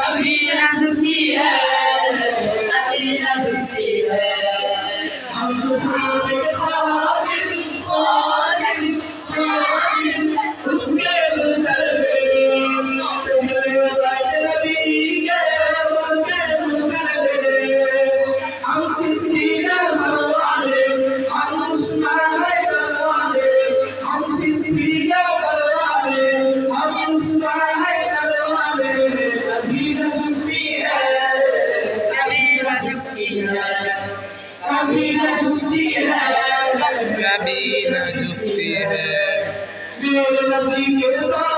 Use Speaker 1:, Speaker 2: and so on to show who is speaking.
Speaker 1: कभी न झुकती है, कभी न झुकती है। हम खुशहाल खालिद खालिद खालिद उनके मुकर्रमे तुम्हारे बैत नबी के बनके मुकर्रमे। हम सिद्दीक़ मरवाले, हम उस्मान मरवाले, हम सिद्दीक़ मरवाले, हम उस्मान मरवाले। कभी न झुकती है, कभी न झुकती है, कभी न झुकती है,
Speaker 2: कभी न झुकती है।
Speaker 1: मेरे नबी के साथ